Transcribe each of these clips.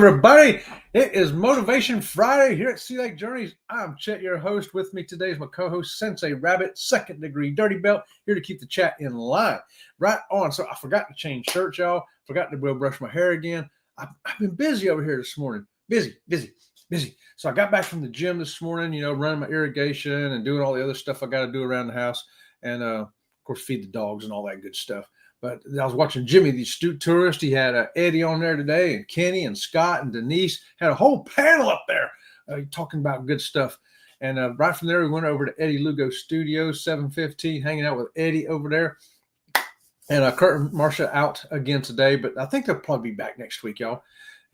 everybody. It is Motivation Friday here at Sea Lake Journeys. I'm Chet, your host. With me today is my co-host, Sensei Rabbit, second degree dirty belt, here to keep the chat in line. Right on. So I forgot to change shirts, y'all. Forgot to go brush my hair again. I've been busy over here this morning. Busy. So I got back from the gym this morning, running my irrigation and doing all the other stuff I got to do around the house. And, of course, feed the dogs and all that good stuff. But I was watching Jimmy, the astute tourist. He had Eddie on there today, and Kenny and Scott and Denise had a whole panel up there talking about good stuff. And right from there, we went over to Eddie Lugo Studios, 715, hanging out with Eddie over there. And Kurt and Marcia out again today, but I think they'll probably be back next week, y'all.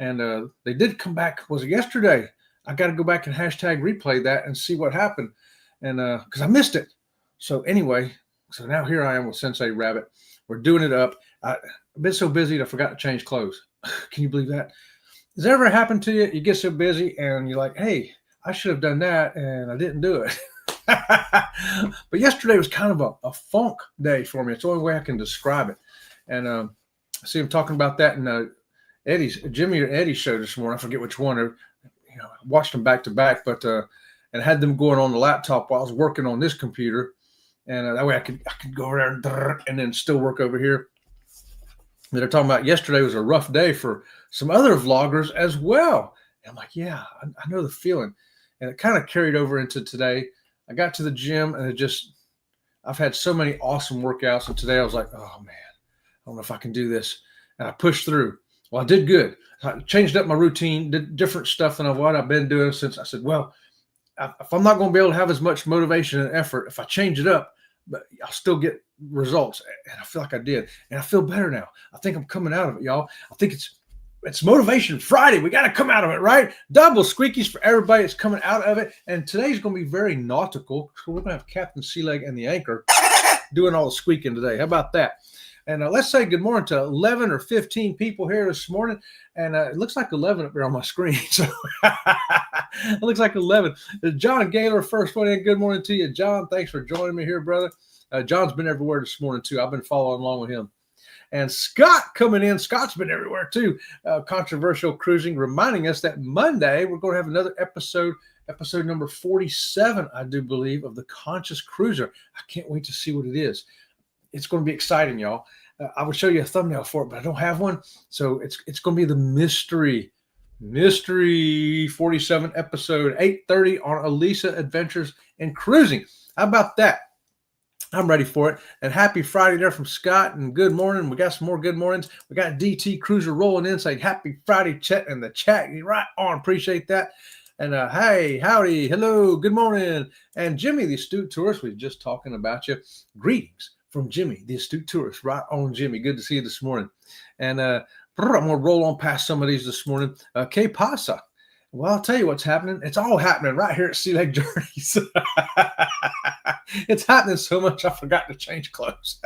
And they did come back. Was it yesterday? I got to go back and hashtag replay that and see what happened, and because I missed it. So anyway, so now here I am with Sensei Rabbit. We're doing it up. I've been so busy that I forgot to change clothes. Can you believe that? Has that ever happened to you? You get so busy and you're like, hey, I should have done that, and I didn't do it. But yesterday was kind of a funk day for me. It's the only way I can describe it. And I see him talking about that in Jimmy or Eddie's show this morning. I forget which one. I watched them back to back, but and had them going on the laptop while I was working on this computer. And that way I could go over there and then still work over here. They're talking about yesterday was a rough day for some other vloggers as well. And I'm like, yeah, I know the feeling. And it kind of carried over into today. I got to the gym and I've had so many awesome workouts. And today I was like, oh man, I don't know if I can do this. And I pushed through. Well, I did good. I changed up my routine, did different stuff than what I've been doing since. I said, well, if I'm not going to be able to have as much motivation and effort, if I change it up, but I'll still get results. And I feel like I did. And I feel better now. I think I'm coming out of it, y'all. I think it's Motivation Friday. We got to come out of it, right? Double squeakies for everybody that's coming out of it. And today's going to be very nautical. So we're going to have Captain Sealeg and the anchor doing all the squeaking today. How about that? And let's say good morning to 11 or 15 people here this morning. And it looks like 11 up there on my screen. So it looks like 11. John Gailor, first one in. Good morning to you, John. Thanks for joining me here, brother. John's been everywhere this morning, too. I've been following along with him. And Scott coming in. Scott's been everywhere, too. Controversial Cruising, reminding us that Monday we're going to have another episode number 47, I do believe, of the Conscious Cruiser. I can't wait to see what it is. It's going to be exciting, y'all. I will show you a thumbnail for it, but I don't have one. So it's going to be the mystery 47 episode, 8:30 on Elisa Adventures and Cruising. How about that? I'm ready for it. And happy Friday there from Scott, and good morning. We got some more good mornings. We got DT Cruiser rolling in saying happy Friday, Chet, in the chat. Right on. Appreciate that. And hey, howdy, hello, good morning. And Jimmy, the astute tourist, we were just talking about you. Greetings from Jimmy, the astute tourist. Right on, Jimmy. Good to see you this morning. And I'm going to roll on past some of these this morning. Que pasa? Well, I'll tell you what's happening. It's all happening right here at Sea Lake Journeys. It's happening so much I forgot to change clothes.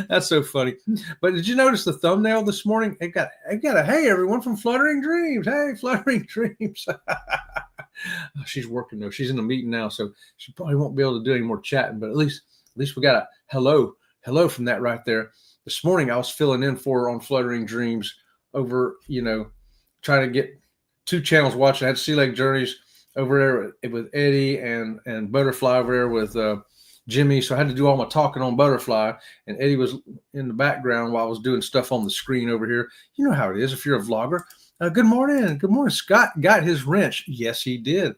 That's so funny. But did you notice the thumbnail this morning? It got a hey, everyone from Fluttering Dreams. Hey, Fluttering Dreams. She's working though. She's in a meeting now, so she probably won't be able to do any more chatting. But at least we got a hello from that right there. This morning I was filling in for her on Fluttering Dreams over, trying to get 2 channels watching. I had Sea Lake Journeys over there with Eddie and Butterfly over there with Jimmy. So I had to do all my talking on Butterfly, and Eddie was in the background while I was doing stuff on the screen over here. You know how it is if you're a vlogger. Good morning. Good morning. Scott got his wrench. Yes, he did.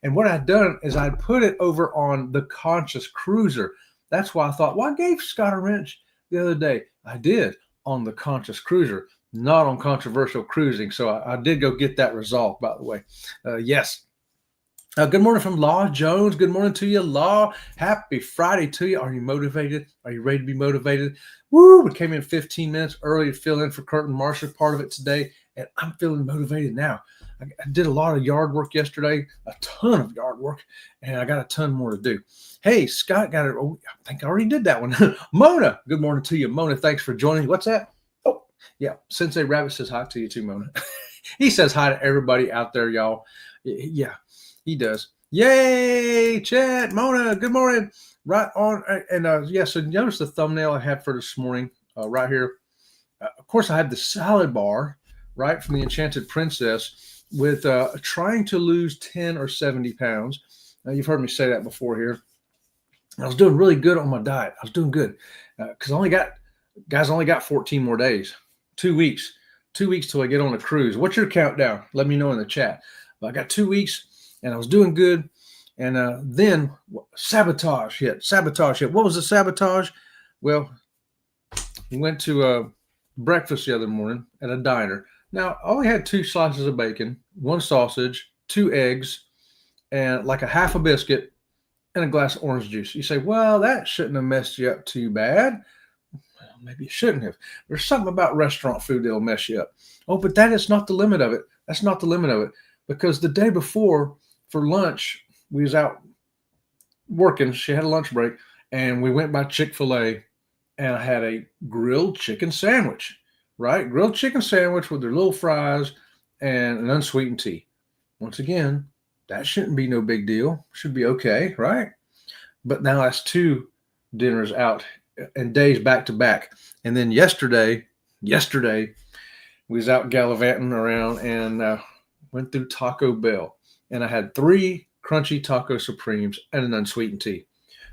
And what I'd done is I'd put it over on the Conscious Cruiser. That's why I thought, well, I gave Scott a wrench the other day. I did on the Conscious Cruiser, not on Controversial Cruising. So I did go get that resolved, by the way. Yes. Good morning from Law Jones. Good morning to you, Law. Happy Friday to you. Are you motivated? Are you ready to be motivated? Woo! We came in 15 minutes early to fill in for Kurt and Marcia part of it today, and I'm feeling motivated now. I did a lot of yard work yesterday, a ton of yard work, and I got a ton more to do. Hey, Scott got it. Oh, I think I already did that one. Mona, good morning to you. Mona, thanks for joining. What's that? Oh, yeah. Sensei Rabbit says hi to you too, Mona. He says hi to everybody out there, y'all. Yeah. He does. Yay, Chat, Mona, good morning. Right on. And yeah, so notice the thumbnail I had for this morning right here. Of course, I have the salad bar right, from the Enchanted Princess with trying to lose 10 or 70 pounds. You've heard me say that before here. I was doing really good on my diet. I was doing good because I only got 14 more days, 2 weeks till I get on a cruise. What's your countdown? Let me know in the chat. But I got 2 weeks and I was doing good. And then sabotage hit. What was the sabotage? Well, we went to breakfast the other morning at a diner. Now, I only had 2 slices of bacon, 1 sausage, 2 eggs, and like a half a biscuit and a glass of orange juice. You say, well, that shouldn't have messed you up too bad. Well, maybe it shouldn't have. There's something about restaurant food that'll mess you up. Oh, but that is not the limit of it. That's not the limit of it. Because the day before for lunch, we was out working. She had a lunch break, and we went by Chick-fil-A, and I had a grilled chicken sandwich, right? Grilled chicken sandwich with their little fries and an unsweetened tea. Once again, that shouldn't be no big deal. Should be okay, right? But now that's 2 dinners out and days back to back. And then yesterday, we was out gallivanting around and went through Taco Bell, and I had 3 crunchy taco supremes and an unsweetened tea.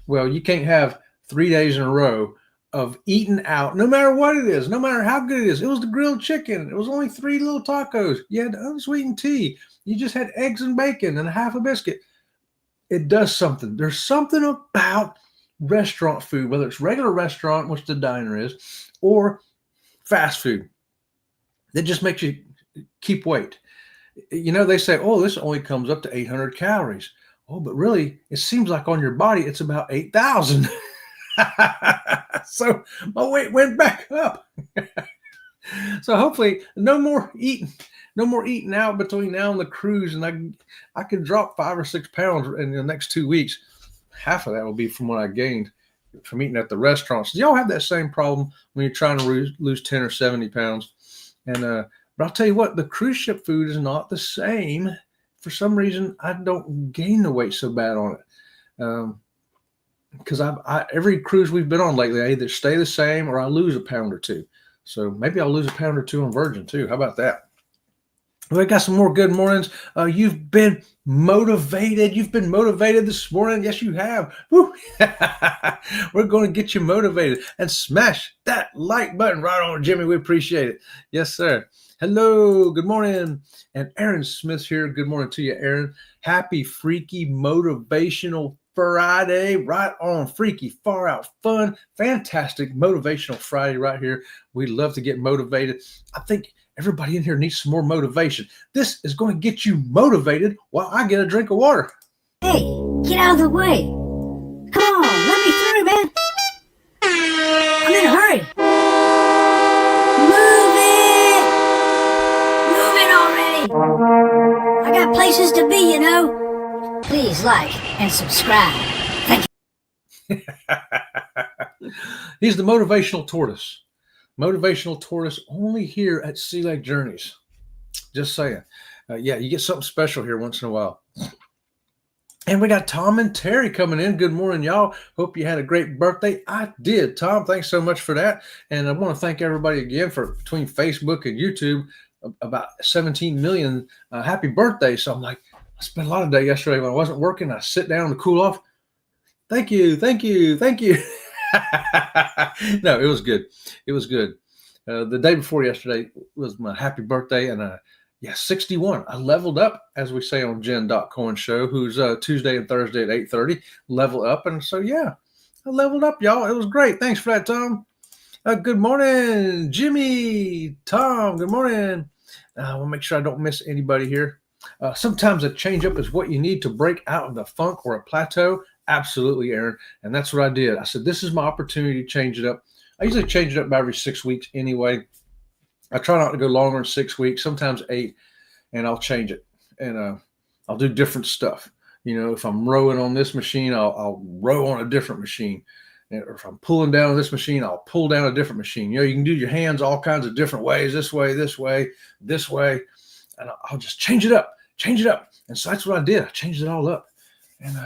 Well, you can't have 3 days in a row of eating out, no matter what it is, no matter how good it is. It was the grilled chicken. It was only 3 little tacos. You had unsweetened tea. You just had eggs and bacon and a half a biscuit. It does something. There's something about restaurant food, whether it's regular restaurant, which the diner is, or fast food, that just makes you keep weight. You know, they say, oh, this only comes up to 800 calories. Oh, but really, it seems like on your body, it's about 8,000. So my weight went back up. So hopefully no more eating out between now and the cruise. And I can drop 5 or 6 pounds in the next 2 weeks. Half of that will be from what I gained from eating at the restaurants. Do y'all have that same problem when you're trying to lose 10 or 70 pounds? And, but I'll tell you what, the cruise ship food is not the same. For some reason, I don't gain the weight so bad on it. Because every cruise we've been on lately, I either stay the same or I lose a pound or 2. So maybe I'll lose a pound or 2 on Virgin too. How about that? We got some more good mornings. You've been motivated. You've been motivated this morning. Yes, you have. Woo. We're going to get you motivated and smash that like button right on, Jimmy. We appreciate it. Yes, sir. Hello. Good morning. And Aaron Smith's here. Good morning to you, Aaron. Happy freaky motivational Friday. Right on. Freaky, far out, fun, fantastic motivational Friday right here. We love to get motivated. I think everybody in here needs some more motivation. This is going to get you motivated while I get a drink of water. Hey, get out of the way. Come on, let me through, man. I'm in a hurry. Move it already. I got places to be, you know. Please like and subscribe. Thank you. He's the motivational tortoise. Motivational tortoise only here at Sea Lake Journeys. Just saying. Yeah, you get something special here once in a while. And we got Tom and Terry coming in. Good morning, y'all. Hope you had a great birthday. I did, Tom. Thanks so much for that. And I want to thank everybody again for between Facebook and YouTube, about 17 million happy birthdays. So I'm like, I spent a lot of day yesterday when I wasn't working. I sit down to cool off. Thank you. No, it was good. It was good. The day before yesterday was my happy birthday, and 61. I leveled up, as we say on Jen.Cohen Show, who's Tuesday and Thursday at 8:30. Level up, and so I leveled up, y'all. It was great. Thanks for that, Tom. Good morning, Jimmy. Tom, good morning. I want to make sure I don't miss anybody here. Sometimes a change up is what you need to break out of the funk or a plateau. Absolutely, Aaron. And that's what I did. I said, this is my opportunity to change it up. I usually change it up every 6 weeks anyway. I try not to go longer than 6 weeks, sometimes 8, and I'll change it. And I'll do different stuff. You know, if I'm rowing on this machine, I'll row on a different machine. Or if I'm pulling down on this machine, I'll pull down a different machine. You know, you can do your hands all kinds of different ways, this way, this way, this way. And I'll just change it up. And so that's what I did. I changed it all up. And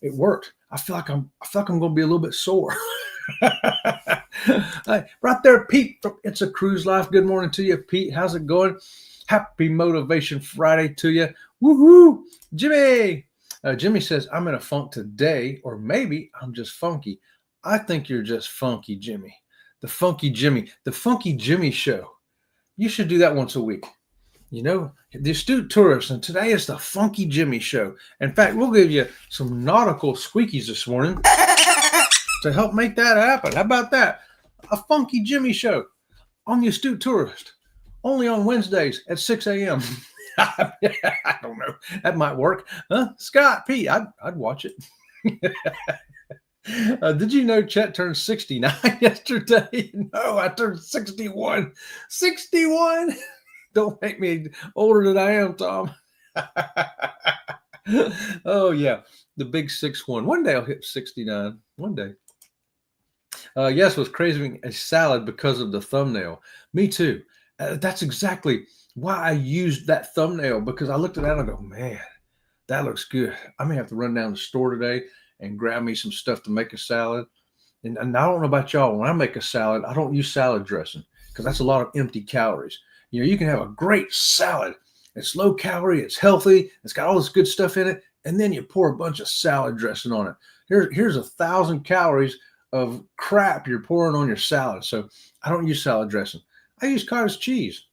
it worked. I feel like I'm going to be a little bit sore. Hey, right there, Pete from It's a Cruise Life. Good morning to you, Pete. How's it going? Happy Motivation Friday to you. Woohoo! Jimmy. Jimmy says, I'm in a funk today, or maybe I'm just funky. I think you're just funky, Jimmy. The Funky Jimmy Show. You should do that once a week. You know, the astute tourist, and today is the Funky Jimmy Show. In fact, we'll give you some nautical squeakies this morning to help make that happen. How about that? A Funky Jimmy Show on the astute tourist, only on Wednesdays at 6 a.m. I don't know. That might work. Huh? Scott, P, I'd watch it. Did you know Chet turned 69 yesterday? No, I turned 61. 61? Don't make me older than I am, Tom. Oh, yeah. The big 6'1". One day I'll hit 69. One day. Yes, was craving a salad because of the thumbnail. Me too. That's exactly why I used that thumbnail, because I looked at that and I go, man, that looks good. I may have to run down the store today and grab me some stuff to make a salad. And I don't know about y'all. When I make a salad, I don't use salad dressing because that's a lot of empty calories. You know, you can have a great salad. It's low calorie. It's healthy. It's got all this good stuff in it. And then you pour a bunch of salad dressing on it. Here's 1,000 calories of crap you're pouring on your salad. So I don't use salad dressing. I use cottage cheese.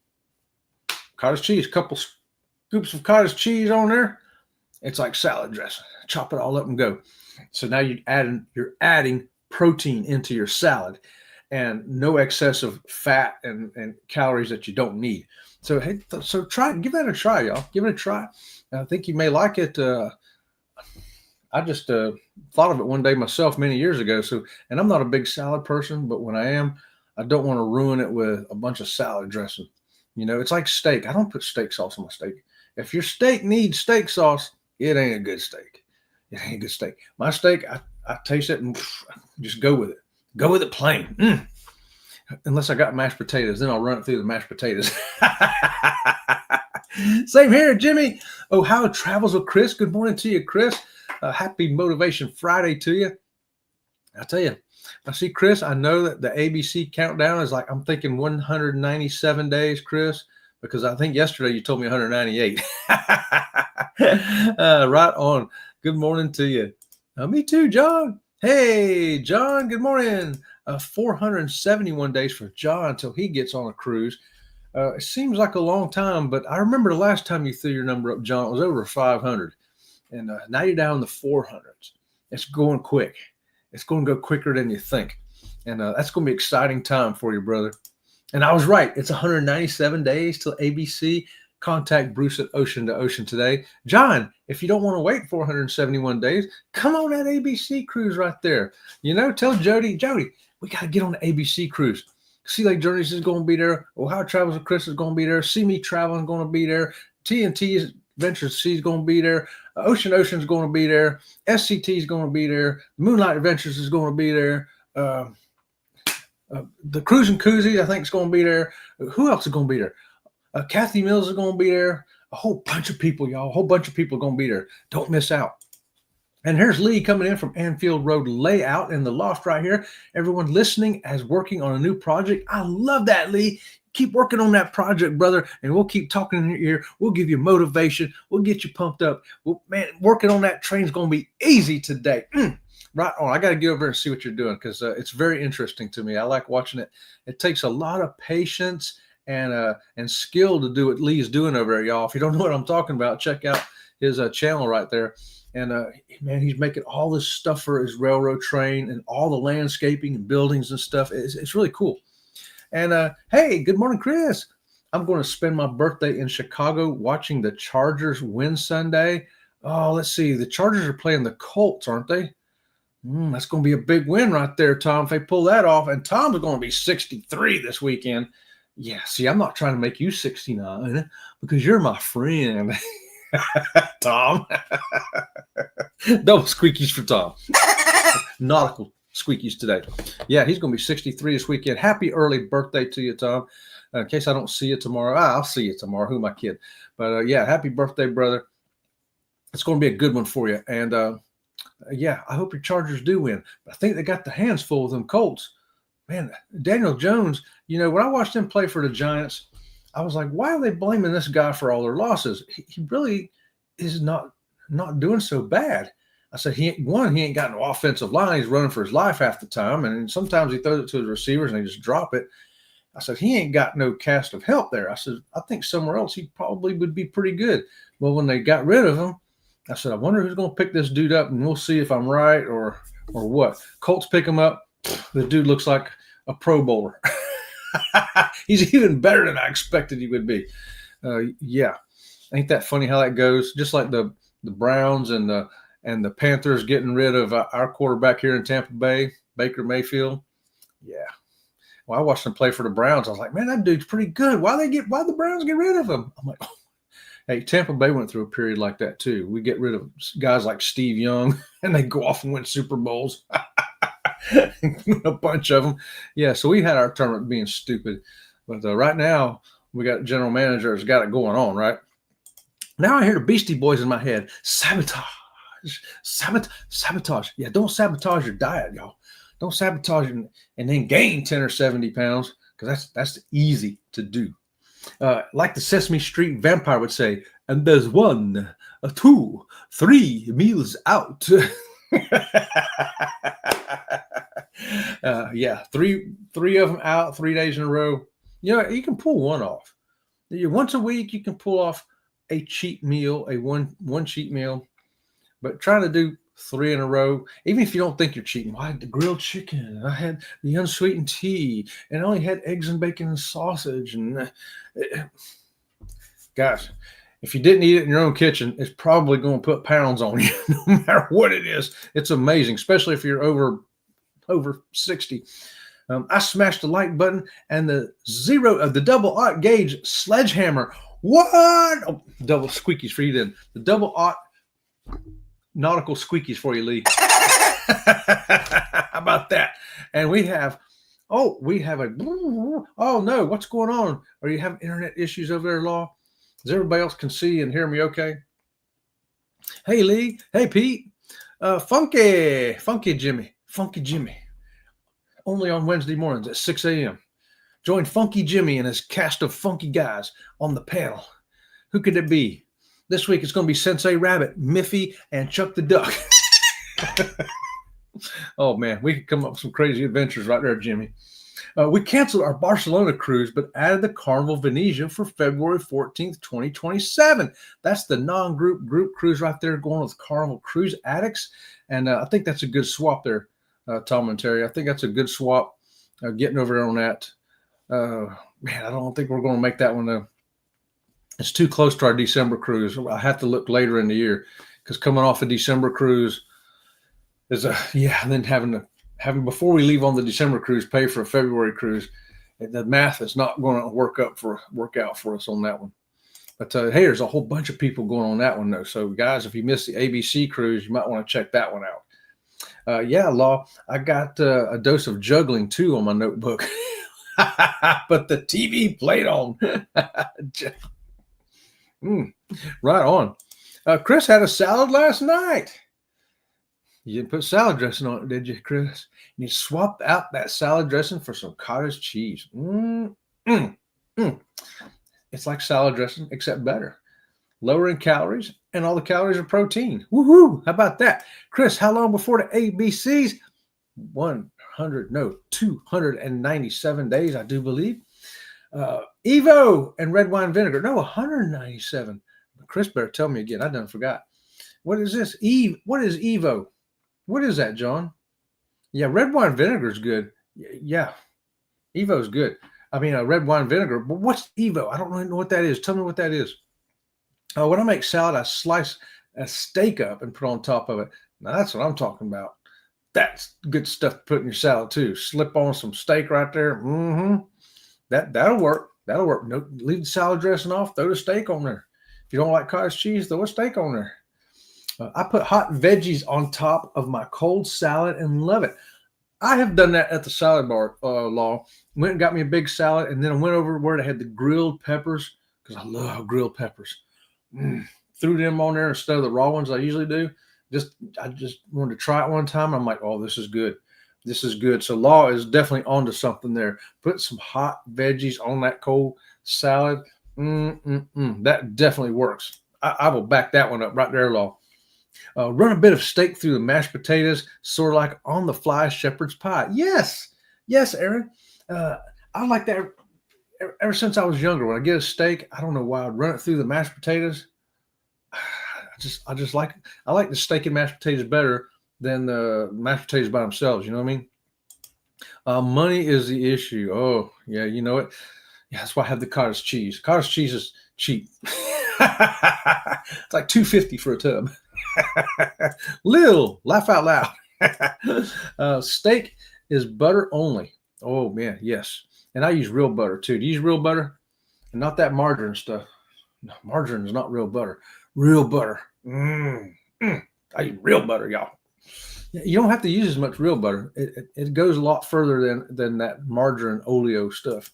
Cottage cheese, a couple scoops of cottage cheese on there. It's like salad dressing. Chop it all up and go. So now you're adding protein into your salad and no excessive fat and calories that you don't need. So hey, give that a try, y'all. Give it a try. I think you may like it. I just thought of it one day myself many years ago. And I'm not a big salad person, but when I am, I don't want to ruin it with a bunch of salad dressing. You know, it's like steak. I don't put steak sauce on my steak. If your steak needs steak sauce, it ain't a good steak. It ain't a good steak. My steak, I taste it and just go with it. Go with it plain. Unless I got mashed potatoes, then I'll run it through the mashed potatoes. Same here, Jimmy. Oh, how it travels with Chris. Good morning to you, Chris. Happy Motivation Friday to you. I tell you, I see Chris. I know that the ABC countdown is like, I'm thinking 197 days, Chris, because I think yesterday you told me 198. Right on. Good morning to you. Me too, John. Hey, John, good morning. 471 days for John until he gets on a cruise. It seems like a long time, but I remember the last time you threw your number up, John, it was over 500. And now you're down in the 400s. It's going quick. It's going to go quicker than you think. And that's going to be an exciting time for you, brother. And I was right. It's 197 days till ABC. Contact Bruce at Ocean to Ocean today. John, if you don't want to wait 471 days, come on that ABC cruise right there. You know, tell Jody, we got to get on the ABC cruise. Sea Lake Journeys is going to be there. Ohio Travels with Chris is going to be there. See Me Traveling is going to be there. TNT Adventures Sea is going to be there. Ocean is going to be there. SCT is going to be there. Moonlight Adventures is going to be there. The Cruise and Koozies, I think, is going to be there. Who else is going to be there? Kathy Mills is going to be there. A whole bunch of people, y'all. A whole bunch of people are going to be there. Don't miss out. And here's Lee coming in from Anfield Road Layout in the loft right here. Everyone listening as working on a new project. I love that, Lee. Keep working on that project, brother, and we'll keep talking in your ear. We'll give you motivation. We'll get you pumped up. Well, man, working on that train's going to be easy today. Right on. I got to get over and see what you're doing because it's very interesting to me. I like watching it. It takes a lot of patience and skill to do what Lee's doing over there, y'all. If you don't know what I'm talking about, check out his channel right there. And man, he's making all this stuff for his railroad train and all the landscaping and buildings and stuff. It's really cool. And hey, good morning, Chris. I'm going to spend my birthday in Chicago watching the Chargers win Sunday. Oh, let's see. The Chargers are playing the Colts, aren't they? That's going to be a big win right there, Tom, if they pull that off. And Tom's going to be 63 this weekend. Yeah, see, I'm not trying to make you 69 because you're my friend. Tom. Double squeakies for Tom. Nautical squeakies today. Yeah, he's going to be 63 this weekend. Happy early birthday to you, Tom. In case I don't see you tomorrow. I'll see you tomorrow. Who am I kidding? But yeah, happy birthday, brother. It's going to be a good one for you. And Yeah, I hope your Chargers do win. But I think they got the hands full with them Colts. Man, Daniel Jones, when I watched him play for the Giants, I was like, why are they blaming this guy for all their losses? He really is not doing so bad. I said, he ain't got no offensive line. He's running for his life half the time. And sometimes he throws it to his receivers and they just drop it. I said, he ain't got no cast of help there. I said, I think somewhere else he probably would be pretty good. Well, when they got rid of him, I said, I wonder who's going to pick this dude up, and we'll see if I'm right or what. Colts pick him up. The dude looks like a Pro Bowler. He's even better than I expected he would be. Yeah. Ain't that funny how that goes? Just like the Browns and the Panthers getting rid of our quarterback here in Tampa Bay, Baker Mayfield. Yeah. Well, I watched him play for the Browns. I was like, man, that dude's pretty good. Why the Browns get rid of him? I'm like, oh. Hey, Tampa Bay went through a period like that too. We get rid of guys like Steve Young, and they go off and win Super Bowls. A bunch of them. Yeah, so we had our turn at being stupid. But right now, we got a general manager that's got it going on, right? Now I hear the Beastie Boys in my head. Sabotage. Yeah, don't sabotage your diet, y'all. Don't sabotage and then gain 10 or 70 pounds, because that's easy to do. Like the Sesame Street vampire would say, and there's 1, 2, 3 meals out. Yeah, three of them out, 3 days in a row. You can pull one off. Once a week, you can pull off a cheat meal, a one cheat meal. But trying to do 3 in a row, even if you don't think you're cheating. Well, I had the grilled chicken, I had the unsweetened tea, and I only had eggs and bacon and sausage. And guys, if you didn't eat it in your own kitchen, it's probably going to put pounds on you, no matter what it is. It's amazing, especially if you're over 60. I smashed the like button, and the double aught gauge sledgehammer. What? Oh, double squeakies for you then. The double aught nautical squeakies for you, Lee. How about that? And we have oh no, what's going on? Are you having internet issues over there, Law? Does everybody else can see and hear me okay? Hey, Lee. Hey, Pete. Funky Jimmy. Only on Wednesday mornings at 6 a.m. Join Funky Jimmy and his cast of funky guys on the panel. Who could it be? This week it's going to be Sensei Rabbit, Miffy, and Chuck the Duck. Oh, man, we could come up with some crazy adventures right there, Jimmy. We canceled our Barcelona cruise, but added the Carnival Venezia for February 14th, 2027. That's the non-group group cruise right there, going with Carnival Cruise Addicts. And I think that's a good swap there, Tom and Terry. I think that's a good swap, getting over there on that. Man, I don't think we're going to make that one, though. It's too close to our December cruise. I have to look later in the year, because coming off a December cruise is and then having before we leave on the December cruise, pay for a February cruise. The math is not going to work out for us on that one. But hey, there's a whole bunch of people going on that one though. So guys, if you missed the ABC cruise, you might want to check that one out. Law, I got a dose of juggling too on my notebook, but the TV played on. Right on. Chris had a salad last night. You didn't put salad dressing on it, did you, Chris? You swapped out that salad dressing for some cottage cheese. It's like salad dressing, except better. Lower in calories, and all the calories are protein. Woohoo! How about that? Chris, how long before the ABCs? 297 days, I do believe. Evo and red wine vinegar. No, 197. Chris better tell me again. I done forgot. What is this? What is Evo? What is that, John? Yeah, red wine vinegar is good. Yeah, Evo is good. I mean, red wine vinegar. But what's Evo? I don't really know what that is. Tell me what that is. When I make salad, I slice a steak up and put on top of it. Now, that's what I'm talking about. That's good stuff to put in your salad, too. Slip on some steak right there. That'll work. That'll work. No, leave the salad dressing off. Throw the steak on there. If you don't like cottage cheese, throw a steak on there. I put hot veggies on top of my cold salad and love it. I have done that at the salad bar, Law. Went and got me a big salad, and then I went over where they had the grilled peppers, because I love grilled peppers. Threw them on there instead of the raw ones I usually do. I just wanted to try it one time. I'm like, oh, this is good. This is good. So Law is definitely onto something there. Put some hot veggies on that cold salad. That definitely works. I will back that one up right there, Law. Run a bit of steak through the mashed potatoes, sort of like on the fly shepherd's pie. Yes, Aaron. I like that ever since I was younger. When I get a steak, I don't know why I'd run it through the mashed potatoes. I just like it. I like the steak and mashed potatoes better than the mashed potatoes by themselves. You know what I mean? Money is the issue. Oh, yeah, you know it. Yeah, that's why I have the cottage cheese. Cottage cheese is cheap. It's like $2.50 for a tub. Lil, laugh out loud. Steak is butter only. Oh, man, yes. And I use real butter, too. Do you use real butter? And not that margarine stuff. No, margarine is not real butter. Real butter. I use real butter, y'all. You don't have to use as much real butter. It goes a lot further than that margarine oleo stuff.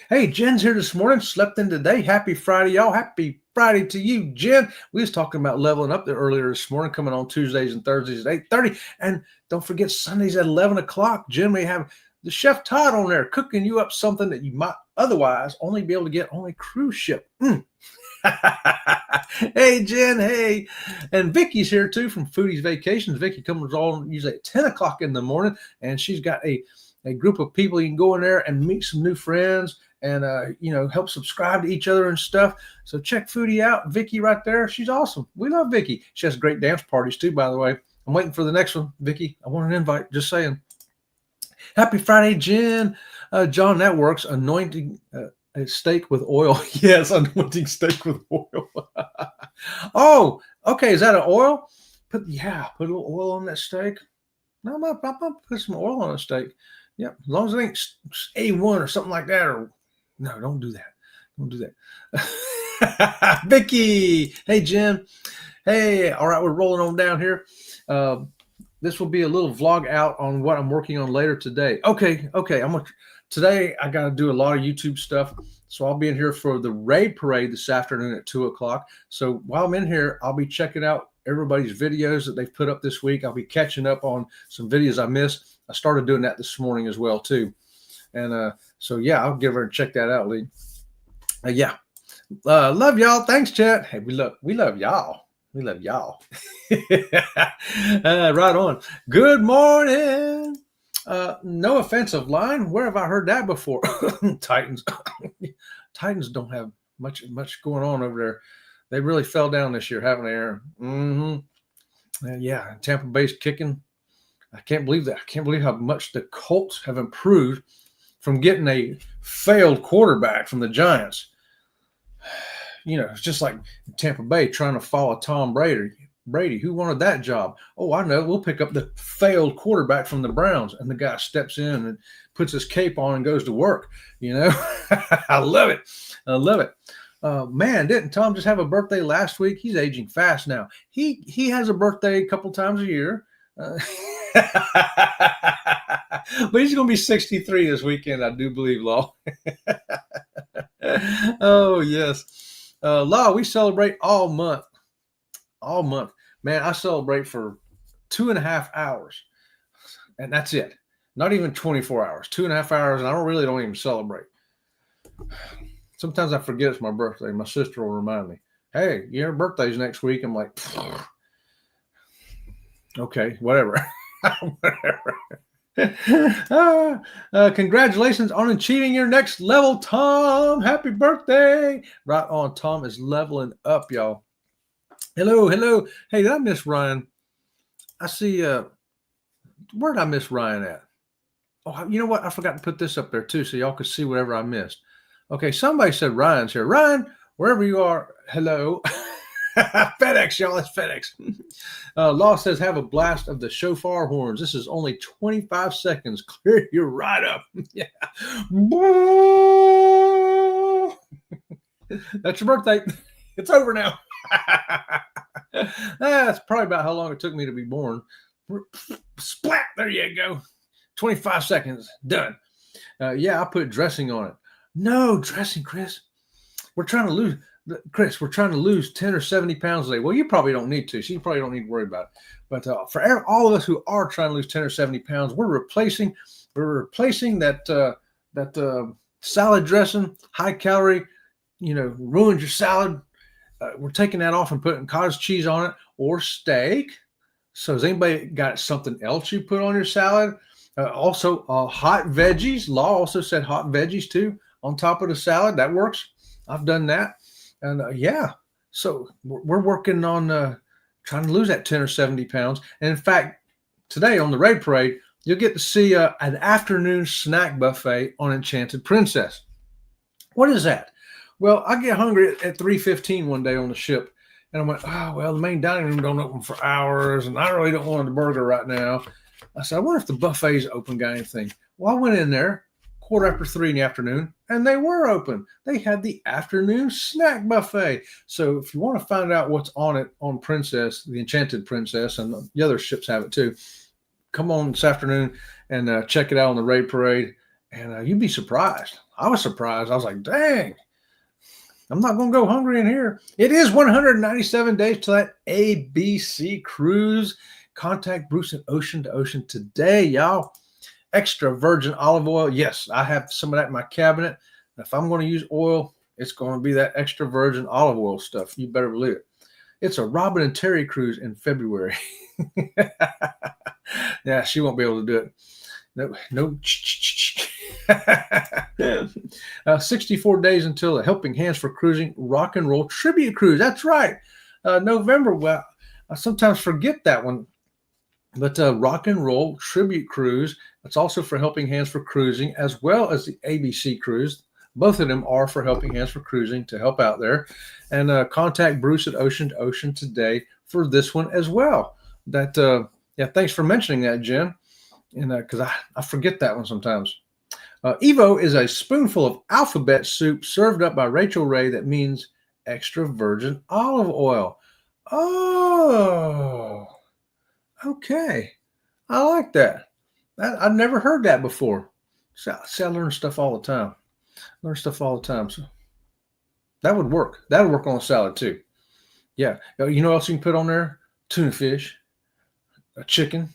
Hey, Jen's here this morning. Slept in today. Happy Friday, y'all. Happy Friday to you, Jen. We was talking about leveling up there earlier this morning, coming on Tuesdays and Thursdays at 8:30. And don't forget Sundays at 11 o'clock. Jen, we have the Chef Todd on there cooking you up something that you might otherwise only be able to get on a cruise ship. Hey, Jen. Hey. And Vicky's here, too, from Foodie's Vacations. Vicky comes on usually at 10 o'clock in the morning, and she's got a group of people you can go in there and meet some new friends and, help subscribe to each other and stuff. So check Foodie out. Vicky right there. She's awesome. We love Vicky. She has great dance parties, too, by the way. I'm waiting for the next one, Vicky. I want an invite. Just saying. Happy Friday, Jen. John, that works. Anointing a steak with oil. Yes, anointing steak with oil. Oh, okay. Is that an oil? Put a little oil on that steak. No, I'm gonna put some oil on a steak. Yep, as long as it ain't A1 or something like that. Or no, don't do that. Don't do that. Vicky, hey Jen, hey. All right, we're rolling on down here. This will be a little vlog out on what I'm working on later today. Okay. Today I got to do a lot of YouTube stuff, so I'll be in here for the raid parade this afternoon at 2 o'clock. So while I'm in here, I'll be checking out everybody's videos that they've put up this week. I'll be catching up on some videos I missed. I started doing that this morning as well too. And so yeah, I'll give her a check that out, Lee. Love y'all. Thanks, chat. Hey, we love y'all. We love y'all. Right on. Good morning. No offensive line. Where have I heard that before? Titans. Titans don't have much going on over there. They really fell down this year, haven't they, Aaron? Yeah, Tampa Bay's kicking. I can't believe that. I can't believe how much the Colts have improved from getting a failed quarterback from the Giants. It's just like Tampa Bay trying to follow Tom Brady. Who wanted that job? Oh, I know. We'll pick up the failed quarterback from the Browns. And the guy steps in and puts his cape on and goes to work. I love it. Man, didn't Tom just have a birthday last week? He's aging fast now. He has a birthday a couple times a year. But he's going to be 63 this weekend, I do believe, Law. Oh, yes. Law, we celebrate all month. All month. Man, I celebrate for 2.5 hours. And that's it. Not even 24 hours. 2.5 hours, and I don't even celebrate. Sometimes I forget it's my birthday. My sister will remind me, hey, your birthday's next week. I'm like, okay, whatever. Congratulations on achieving your next level, Tom. Happy birthday. Right on. Tom is leveling up, y'all. Hello. Hey, did I miss Ryan? I see, where did I miss Ryan at? Oh, you know what? I forgot to put this up there too, so y'all could see whatever I missed. Okay, somebody said Ryan's here. Ryan, wherever you are, hello. FedEx, y'all. It's FedEx. Law says, have a blast of the shofar horns. This is only 25 seconds. Clear you right up. Yeah. That's your birthday. It's over now. That's probably about how long it took me to be born. Splat. There you go. 25 seconds. Done. Yeah, I put dressing on it. No dressing, Chris. We're trying to lose. Chris, we're trying to lose 10 or 70 pounds a day. Well, you probably don't need to. So you probably don't need to worry about it. But for all of us who are trying to lose 10 or 70 pounds, we're replacing that salad dressing, high calorie, ruined your salad. We're taking that off and putting cottage cheese on it or steak. So has anybody got something else you put on your salad? Also, hot veggies. Law also said hot veggies too on top of the salad. That works. I've done that. And so we're working on trying to lose that 10 or 70 pounds. And in fact, today on the Raid Parade, you'll get to see an afternoon snack buffet on Enchanted Princess. What is that? Well, I get hungry at 3:15 one day on the ship. And I went, oh, well, the main dining room don't open for hours. And I really don't want a burger right now. I said, I wonder if the buffet's open, got anything. Well, I went in there 3:15 in the afternoon, and they were open. They had the afternoon snack buffet. So if you want to find out what's on it on Princess, the Enchanted Princess, and the other ships have it too, come on this afternoon and check it out on the Raid Parade, and you'd be surprised. I was surprised. I was like, dang, I'm not going to go hungry in here. It is 197 days to that ABC cruise. Contact Bruce at Ocean to Ocean today, y'all. Extra virgin olive oil. Yes, I have some of that in my cabinet. If I'm going to use oil, it's going to be that extra virgin olive oil stuff. You better believe it. It's a Robin and Terry cruise in February. Yeah, she won't be able to do it. No. 64 days until the Helping Hands for Cruising Rock and Roll Tribute Cruise. That's right. November. Well, I sometimes forget that one. But Rock and Roll Tribute Cruise, it's also for Helping Hands for Cruising, as well as the ABC Cruise. Both of them are for Helping Hands for Cruising to help out there. And contact Bruce at Ocean to Ocean today for this one as well. Thanks for mentioning that, Jen. And because I forget that one sometimes. Evo is a spoonful of alphabet soup served up by Rachel Ray that means extra virgin olive oil. Oh, okay. I like that. I've never heard that before. So I learn stuff all the time. So that would work. That would work on a salad too. Yeah. You know what else you can put on there? Tuna fish, a chicken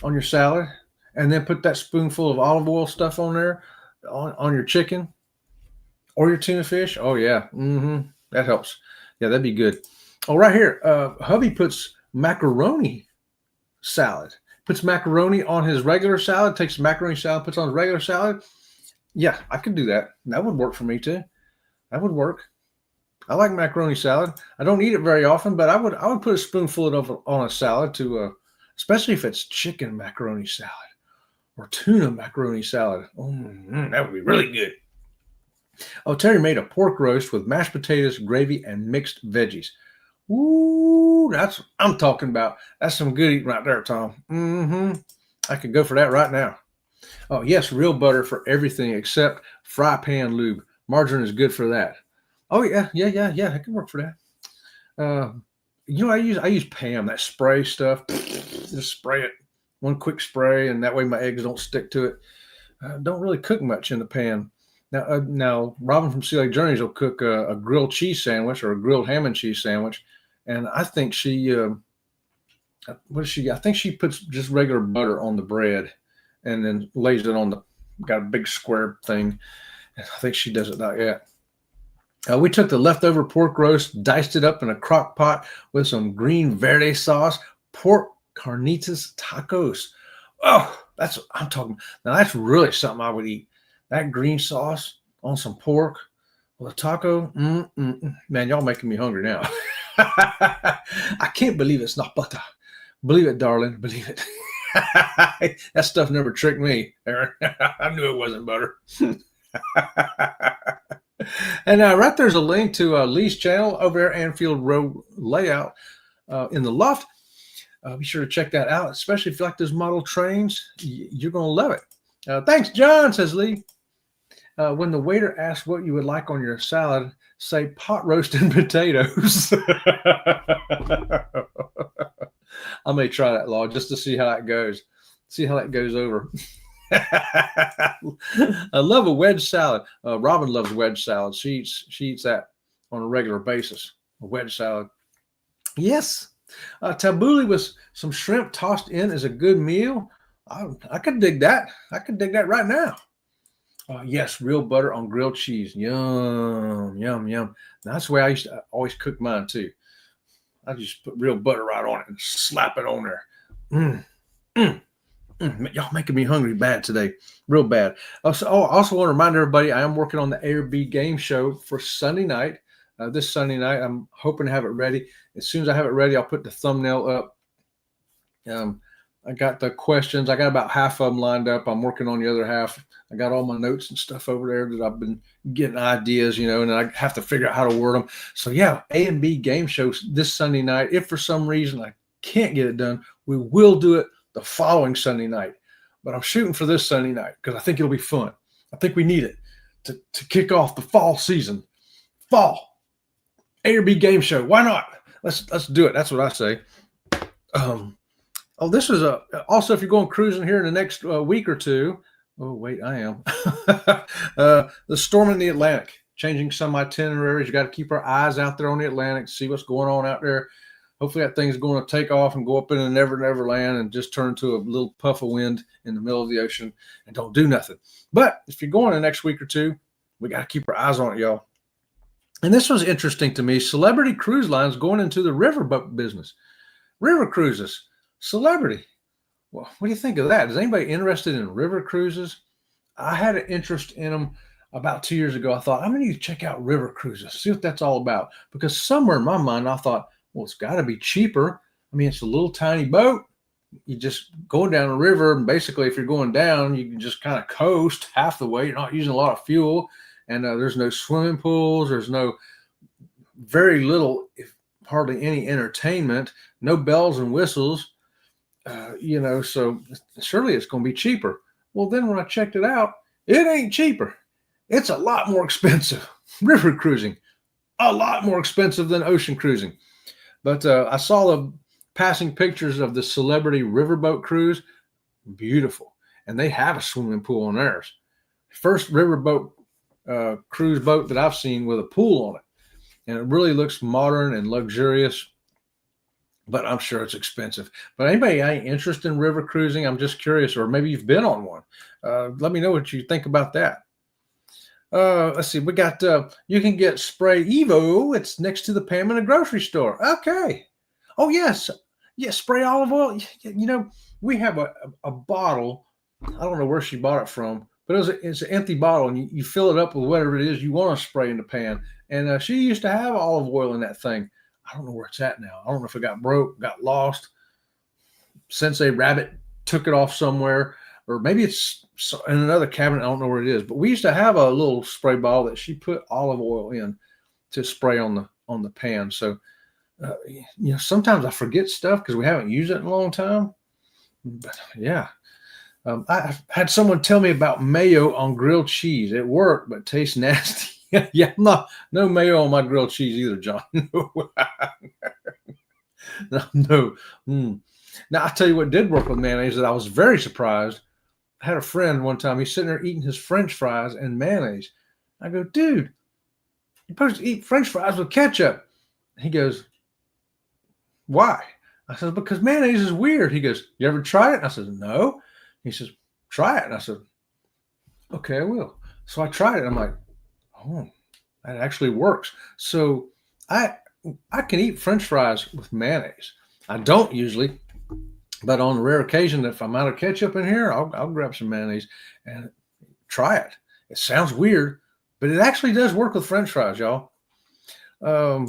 on your salad, and then put that spoonful of olive oil stuff on there on your chicken or your tuna fish. Oh, yeah. That helps. Yeah, that'd be good. Oh, right here. Hubby puts macaroni salad. Puts macaroni on his regular salad, takes macaroni salad, puts on his regular salad. Yeah, I could do that. That would work for me too. That would work. I like macaroni salad. I don't eat it very often, but I would put a spoonful of it on a salad to, especially if it's chicken macaroni salad or tuna macaroni salad. That would be really good. Oh, Terry made a pork roast with mashed potatoes, gravy, and mixed veggies. Ooh, that's what I'm talking about. That's some good eating right there, Tom. I could go for that right now. Oh, yes, real butter for everything except fry pan lube. Margarine is good for that. Oh, yeah, I can work for that. I use Pam, that spray stuff. Just spray it. One quick spray, and that way my eggs don't stick to it. Don't really cook much in the pan. Now Robin from Sea Lake Journeys will cook a grilled cheese sandwich or a grilled ham and cheese sandwich, and I think she I think she puts just regular butter on the bread, and then lays it on got a big square thing. And I think she does it like that. We took the leftover pork roast, diced it up in a crock pot with some green verde sauce, pork carnitas tacos. Oh, that's what I'm talking about. Now that's really something I would eat. That green sauce on some pork with a taco. Man, y'all making me hungry now. I can't believe it's not butter. Believe it, darling. Believe it. That stuff never tricked me, Aaron. I knew it wasn't butter. And right there's a link to Lee's channel over there, Anfield Road Layout in the loft. Be sure to check that out, especially if you like those model trains. You're going to love it. Thanks, John, says Lee. When the waiter asks what you would like on your salad, say pot roast and potatoes. I may try that, Law, just to see how that goes. See how that goes over. I love a wedge salad. Robin loves wedge salad. She eats that on a regular basis. A wedge salad. Yes. Tabbouleh with some shrimp tossed in is a good meal. I could dig that. I could dig that right now. Yes, real butter on grilled cheese. Yum, yum, yum. That's the way I used to always cook mine too. I just put real butter right on it and slap it on there. Y'all making me hungry bad today. Real bad. I also want to remind everybody I am working on the ARB game show for Sunday night. This Sunday night, I'm hoping to have it ready. As soon as I have it ready, I'll put the thumbnail up. I got the questions. I got about half of them lined up. I'm working on the other half. I got all my notes and stuff over there that I've been getting ideas, and I have to figure out how to word them. So yeah, A&B game shows this Sunday night. If for some reason I can't get it done, we will do it the following Sunday night. But I'm shooting for this Sunday night because I think it'll be fun. I think we need it to kick off the fall season. Fall. A&B game show. Why not? Let's do it. That's what I say. This is also, if you're going cruising here in the next week or two. Oh, wait, I am. The storm in the Atlantic, changing some itineraries. You got to keep our eyes out there on the Atlantic, see what's going on out there. Hopefully that thing's going to take off and go up in the never land and just turn to a little puff of wind in the middle of the ocean and don't do nothing. But if you're going the next week or two, we got to keep our eyes on it, y'all. And this was interesting to me. Celebrity cruise lines going into the riverboat business. River cruises. Celebrity. Well, what do you think of that? Is anybody interested in river cruises? I had an interest in them about 2 years ago. I thought, I'm going to need to check out river cruises, see what that's all about. Because somewhere in my mind, I thought, well, it's got to be cheaper. I mean, it's a little tiny boat. You just going down the river, and basically, if you're going down, you can just kind of coast half the way. You're not using a lot of fuel, and there's no swimming pools. There's very little, if hardly any entertainment, no bells and whistles. So surely it's going to be cheaper. Well, then when I checked it out, it ain't cheaper. It's a lot more expensive. River cruising, a lot more expensive than ocean cruising. But I saw the passing pictures of the celebrity riverboat cruise. Beautiful. And they have a swimming pool on theirs. First riverboat cruise boat that I've seen with a pool on it. And it really looks modern and luxurious. But I'm sure it's expensive. But anybody ain't interested in river cruising? I'm just curious, or maybe you've been on one. Let me know what you think about that. Let's see. We got, you can get Spray Evo. It's next to the Pam in a grocery store. Okay. Oh, yes. Yeah, Spray olive oil. We have a bottle. I don't know where she bought it from, but it's an empty bottle, and you fill it up with whatever it is you want to spray in the pan. And she used to have olive oil in that thing. I don't know where it's at now. I don't know if it got broke, got lost. Sensei Rabbit took it off somewhere, or maybe it's in another cabinet. I don't know where it is. But we used to have a little spray bottle that she put olive oil in to spray on the pan. So, sometimes I forget stuff because we haven't used it in a long time. But yeah, I had someone tell me about mayo on grilled cheese. It worked, but tastes nasty. Yeah, no mayo on my grilled cheese either, John. No. Now, I'll tell you what did work with mayonnaise that I was very surprised. I had a friend one time, he's sitting there eating his French fries and mayonnaise. I go, dude, you're supposed to eat French fries with ketchup. He goes, why? I said, because mayonnaise is weird. He goes, you ever tried it? And I said, no. He says, try it. And I said, okay, I will. So I tried it. I'm like, oh, that actually works. So I can eat French fries with mayonnaise. I don't usually, but on a rare occasion, if I'm out of ketchup in here, I'll grab some mayonnaise and try it. It sounds weird, but it actually does work with French fries, y'all. Where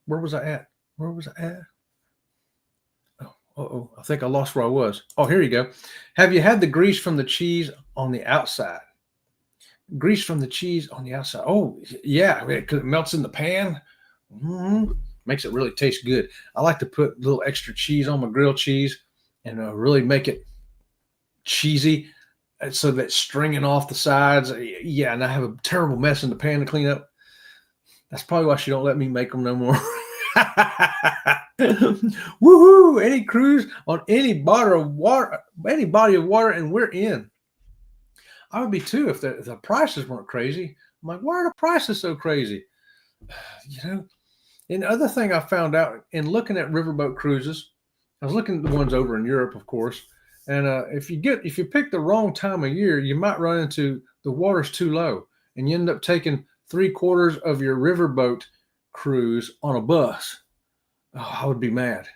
was I at? Oh, I think I lost where I was. Oh, here you go. Have you had the grease from the cheese on the outside? Grease from the cheese on the outside. Oh, yeah, because it melts in the pan. Makes it really taste good. I like to put a little extra cheese on my grilled cheese and really make it cheesy so that it's stringing off the sides. Yeah, and I have a terrible mess in the pan to clean up. That's probably why she don't let me make them no more. Woohoo! Any cruise on any body of water, and we're in. I would be too if the prices weren't crazy. I'm like, why are the prices so crazy? you know, and the other thing I found out in looking at riverboat cruises, I was looking at the ones over in Europe, of course. And if you pick the wrong time of year, you might run into the water's too low, and you end up taking 3/4 of your riverboat cruise on a bus. Oh, I would be mad.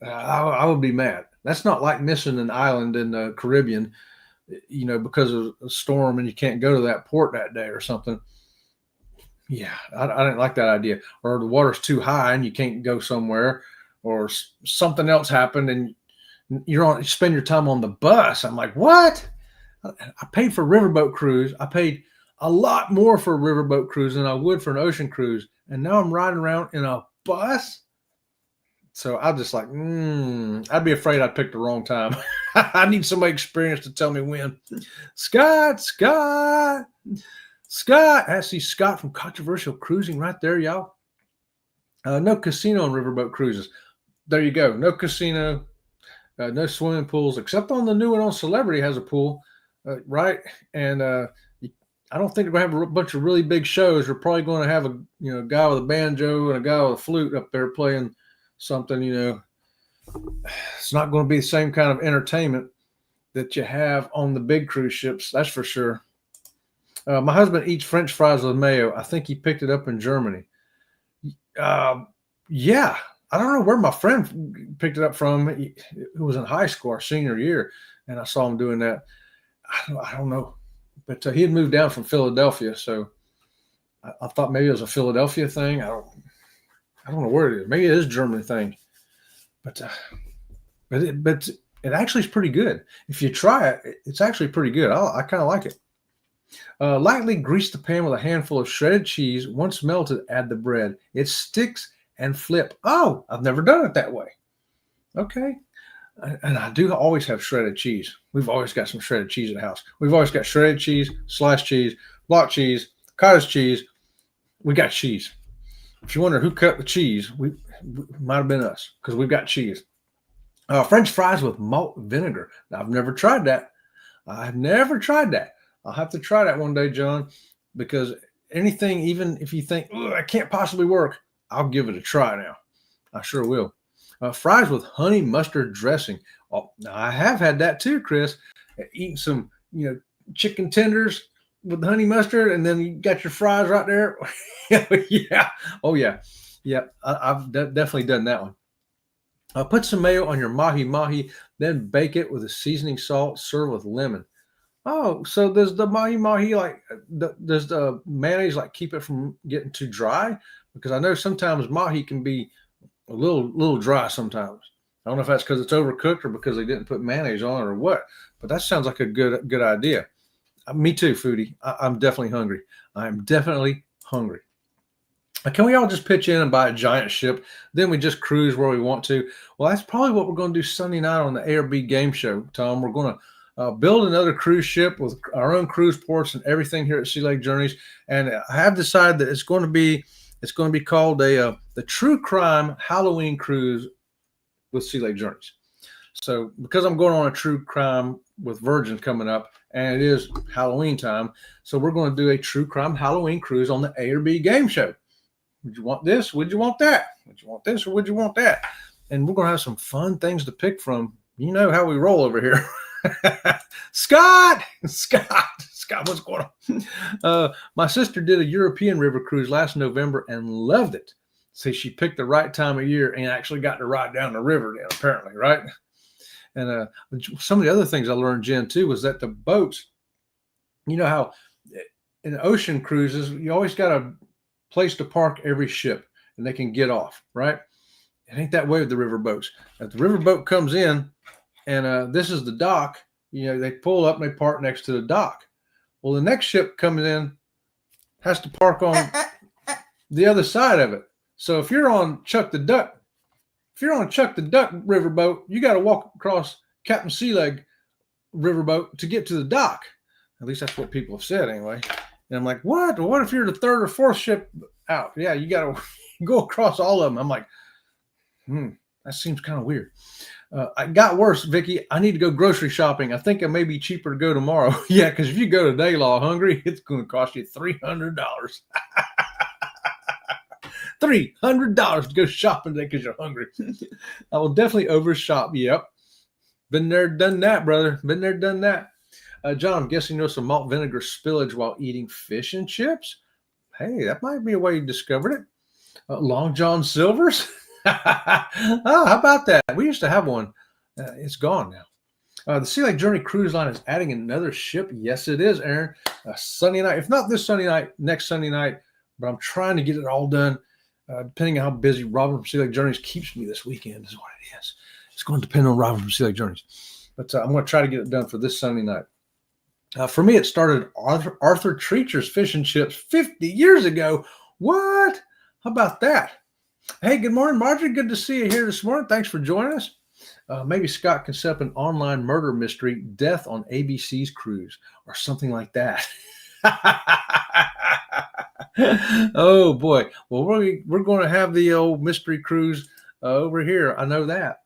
I would be mad. That's not like missing an island in the Caribbean, because of a storm and you can't go to that port that day or something. Yeah, I didn't like that idea. Or the water's too high and you can't go somewhere, or something else happened and you spend your time on the bus. I'm like, what? I paid for a riverboat cruise. I paid a lot more for a riverboat cruise than I would for an ocean cruise, and now I'm riding around in a bus. So I'm just like, I'd be afraid I picked the wrong time. I need somebody experienced to tell me when. Scott. I see Scott from Controversial Cruising right there, y'all. No casino on riverboat cruises. There you go. No casino, no swimming pools, except on the new one on Celebrity has a pool, right? And I don't think they're going to have a bunch of really big shows. They're probably going to have a guy with a banjo and a guy with a flute up there playing something. It's not going to be the same kind of entertainment that you have on the big cruise ships. That's for sure. My husband eats French fries with mayo. I think he picked it up in Germany. Yeah. I don't know where my friend picked it up from. It was in high school, our senior year, and I saw him doing that. I don't know. But he had moved down from Philadelphia, so I thought maybe it was a Philadelphia thing. I don't know where it is. Maybe it is a German thing. But it actually is pretty good. If you try it, it's actually pretty good. I kind of like it. Lightly grease the pan with a handful of shredded cheese. Once melted, add the bread. It sticks and flip. Oh, I've never done it that way. Okay. And I do always have shredded cheese. We've always got some shredded cheese at the house. We've always got shredded cheese, sliced cheese, block cheese, cottage cheese. We got cheese. If you wonder who cut the cheese, it might have been us, because we've got cheese. French fries with malt vinegar. Now, I've never tried that. I'll have to try that one day, John, because anything, even if you think, I can't possibly work, I'll give it a try now. I sure will. Fries with honey mustard dressing. Oh, I have had that too, Chris. Eating some, chicken tenders with honey mustard, and then you got your fries right there. Yeah. Oh, yeah. Yeah, I've definitely done that one. Put some mayo on your mahi-mahi, then bake it with a seasoning salt. Serve with lemon. Oh, so does the mahi-mahi, does the mayonnaise keep it from getting too dry? Because I know sometimes mahi can be a little dry sometimes. I don't know if that's because it's overcooked or because they didn't put mayonnaise on it or what, but that sounds like a good idea. Me too, foodie. I'm definitely hungry. I'm definitely hungry. Can we all just pitch in and buy a giant ship? Then we just cruise where we want to. Well, that's probably what we're going to do Sunday night on the ARB game show, Tom. We're going to build another cruise ship with our own cruise ports and everything here at Sea Lake Journeys. And I have decided that it's going to be called the True Crime Halloween Cruise with Sea Lake Journeys. So because I'm going on a true crime with Virgin coming up, and it is Halloween time, so we're going to do a True Crime Halloween Cruise on the ARB game show. Would you want this? Would you want that? Would you want this or would you want that? And we're going to have some fun things to pick from. You know how we roll over here. Scott, what's going on? My sister did a European river cruise last November and loved it. See, she picked the right time of year and actually got to ride down the river then, apparently, right? And some of the other things I learned, Jen, too, was that the boats, you know how in ocean cruises, you always got a place to park every ship and they can get off, right? It ain't that way with the river boats. If the river boat comes in and this is the dock, they pull up and they park next to the dock. Well, the next ship coming in has to park on the other side of it. So if you're on Chuck the Duck riverboat, you got to walk across Captain Sealeg riverboat to get to the dock. At least that's what people have said anyway. And I'm like, what? What if you're the third or fourth ship out? Yeah, you got to go across all of them. I'm like, that seems kind of weird. It got worse, Vicky. I need to go grocery shopping. I think it may be cheaper to go tomorrow. Yeah, because if you go to Gailor hungry, it's going to cost you $300. $300 to go shopping today because you're hungry. I will definitely overshop. Yep. Been there, done that, brother. Been there, done that. John, I'm guessing you know some malt vinegar spillage while eating fish and chips. Hey, that might be a way you discovered it. Long John Silver's. Oh, how about that? We used to have one. It's gone now. The Sea Lake Journey Cruise Line is adding another ship. Yes, it is, Aaron. Sunday night. If not this Sunday night, next Sunday night. But I'm trying to get it all done. Depending on how busy Robin from Sea Lake Journeys keeps me this weekend is what it is. It's going to depend on Robin from Sea Lake Journeys. But I'm going to try to get it done for this Sunday night. For me, it started Arthur Treacher's Fish and Chips 50 years ago. What? How about that? Hey, good morning, Marjorie. Good to see you here this morning. Thanks for joining us. Maybe Scott can set up an online murder mystery, Death on ABC's Cruise, or something like that. Oh, boy. Well, we're going to have the old mystery cruise over here. I know that.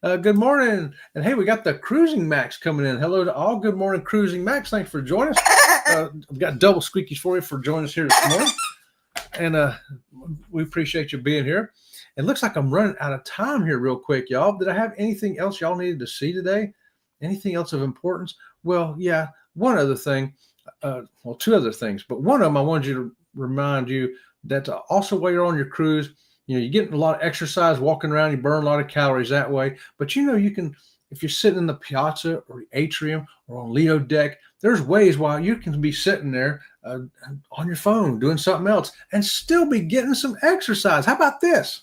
Good morning. And hey, we got the Cruising Max coming in. Hello to all. Good morning, Cruising Max. Thanks for joining us. I've got double squeakies for you for joining us here this morning. And we appreciate you being here. It looks like I'm running out of time here real quick, y'all. Did I have anything else y'all needed to see today? Anything else of importance? Well, yeah, one other thing. Well, two other things. But one of them I wanted you to remind you that also while you're on your cruise, you know, you're getting a lot of exercise, walking around, you burn a lot of calories that way. But, you know, you can, if you're sitting in the piazza or the atrium or on Lido deck, there's ways while you can be sitting there on your phone doing something else and still be getting some exercise. How about this?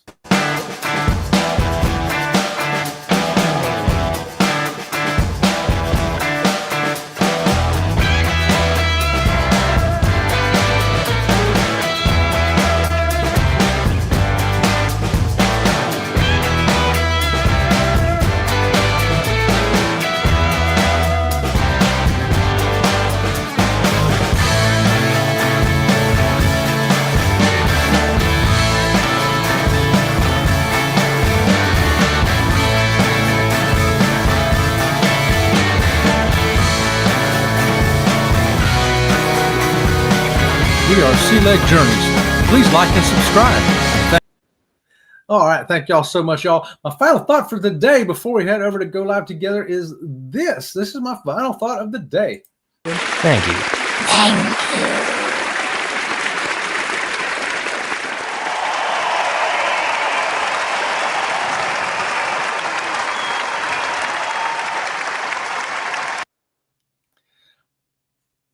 We are Sea Lake Journeys. Please like and subscribe. All right. Thank y'all so much, y'all. My final thought for the day before we head over to go live together is this. This is my final thought of the day. Thank you. Thank you.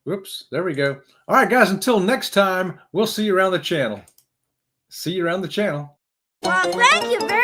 Whoops, there we go. All right, guys, until next time, we'll see you around the channel. See you around the channel. Well, thank you very